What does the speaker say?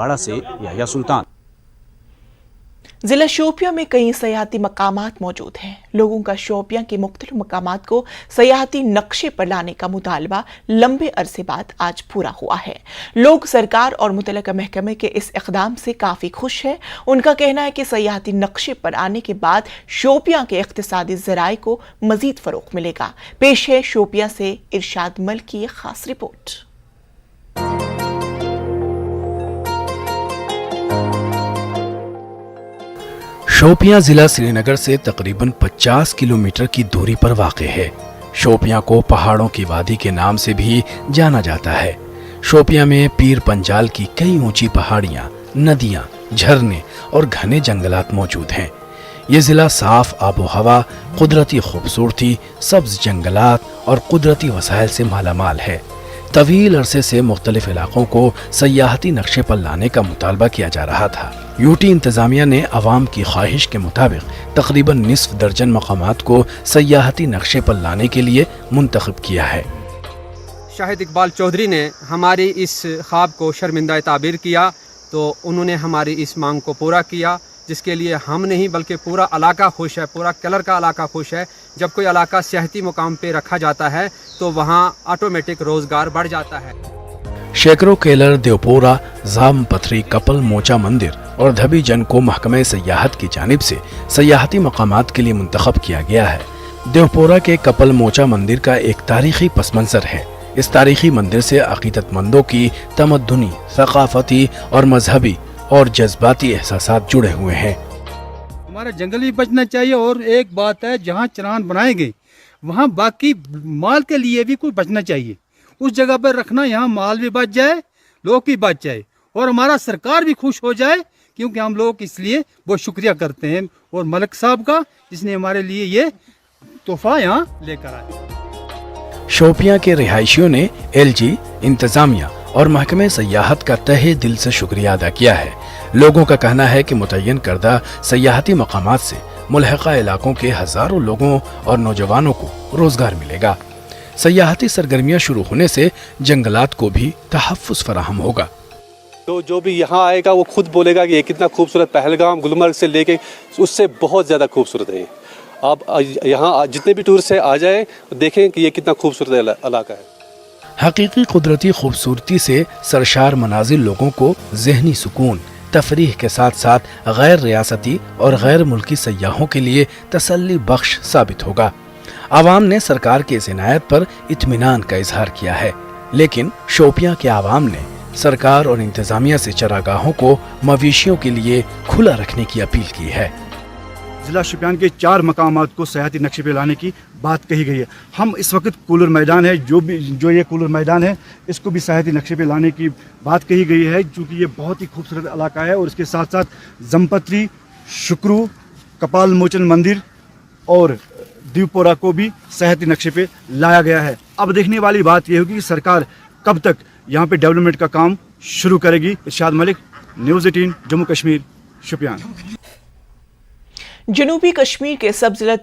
बाड़ा से याह्या सुल्तान। जिला शोपियां में कई सयाहती मकामात मौजूद हैं। लोगों का शोपियां के मुख्तलिफ मकामात को सयाहती नक्शे पर लाने का मुतालबा लंबे अरसे बाद आज पूरा हुआ है। लोग सरकार और मुतल्लिका महकमे के इस इक़दाम से काफ़ी खुश हैं। उनका कहना है कि सयाहती नक्शे पर आने के बाद शोपियां के इक़्तिसादी ज़राए को मज़ीद फ़रोग़ मिलेगा। पेश है शोपियां से इरशाद मल की एक ख़ास रिपोर्ट। शोपियां जिला श्रीनगर से तकरीबन 50 किलोमीटर की दूरी पर वाक़ है। शोपियां को पहाड़ों की वादी के नाम से भी जाना जाता है। शोपियां में पीर पंजाल की कई ऊंची पहाड़ियां, नदियां, झरने और घने जंगलात मौजूद हैं। ये जिला साफ आबो हवा, कुदरती खूबसूरती, सब्ज जंगलात और कुदरती वसाइल से मालामाल है। तवील अरसे से मुख्तलिफ इलाकों को सयाहती नक्शे पर लाने का मुतालबा किया जा रहा था। यूटी इंतजामिया ने अवाम की ख्वाहिश के मुताबिक तकरीबन निस्फ दर्जन मकामात को सयाहती नक्शे पर लाने के लिए मुंतखब किया है। शाहिद इकबाल चौधरी ने हमारी इस ख्वाब को शर्मिंदा ताबीर किया, तो उन्होंने हमारी इस मांग को पूरा किया, जिसके लिए हम नहीं बल्कि पूरा इलाका खुश है, पूरा कलर का इलाका खुश है। जब कोई इलाका सियाहती मुकाम पे रखा जाता है तो वहाँ ऑटोमेटिक रोजगार बढ़ जाता है। शेकरो केलर, देवपोरा, जाम पथरी, कपल मोचा मंदिर और धबी जन को महकमे सयाहत की जानिब से सयाहती मकामात के लिए मुंतखब किया गया है। देवपोरा के कपल मोचा मंदिर का एक तारीखी पस मंजर है। इस तारीखी मंदिर से अकीदतमंदों की तमद्दुनी, सकाफती और मजहबी और जज्बाती एहसासात जुड़े हुए हैं। हमारा जंगल भी बचना चाहिए, और एक बात है, जहाँ चरान बनाएंगे वहाँ बाकी माल के लिए भी कुछ बचना चाहिए। उस जगह पर रखना, यहाँ माल भी बच जाए, लोग भी बच जाए और हमारा सरकार भी खुश हो जाए, क्योंकि हम लोग इसलिए बहुत शुक्रिया करते हैं और मलिक साहब का, जिसने हमारे लिए ये तोहफा यहाँ लेकर आए। शोपियां के रिहायशियों ने एलजी, इंतजामिया और महकमे सयाहत का तहे दिल से शुक्रिया अदा किया है। लोगों का कहना है कि मुतय्यन करदा सयाहती मकामात से मुल्हिका इलाकों के हजारों लोगों और नौजवानों को रोजगार मिलेगा। सयाहती सरगर्मियां शुरू होने से जंगलात को भी तहफ़्फ़ुज़ फराहम होगा। तो जो भी यहाँ आएगा वो खुद बोलेगा कि ये कितना खूबसूरत, पहलगाम गुलमर्ग से लेके उससे बहुत ज़्यादा खूबसूरत है। आप यहाँ जितने भी टूरिस्ट आ जाए देखें कि ये कितना खूबसूरत इलाका है। हकीकी कुदरती खूबसूरती से सरशार मनाजिल लोगों को ज़हनी सुकून, तफरीह के साथ साथ गैर रियासती और गैर मुल्की सयाहों के लिए तसल्ली बख्श साबित होगा। आवाम ने सरकार की इस इनायत पर इत्मीनान का इजहार किया है, लेकिन शोपियां के आवाम ने सरकार और इंतजामिया से चरागाहों को मवेशियों के लिए खुला रखने की अपील की है। ज़िला शोपियान के 4 मकामात को सयाहती नक्शे पे लाने की बात कही गई है। हम इस वक्त कूलर मैदान है, जो ये कूलर मैदान है, इसको भी सयाहती नक्शे पे लाने की बात कही गई है, क्योंकि ये बहुत ही खूबसूरत इलाका है। और इसके साथ साथ जमपत्री, शुक्रू, कपाल मोचन मंदिर और दीवपोरा को भी सयाहती नक्शे पे लाया गया है। अब देखने वाली बात यह होगी कि सरकार कब तक यहाँ पे डेवलपमेंट का काम शुरू करेगी। इरशाद मलिक, न्यूज़ 18, जम्मू कश्मीर, शोपियान। जनूबी कश्मीर के सब जिला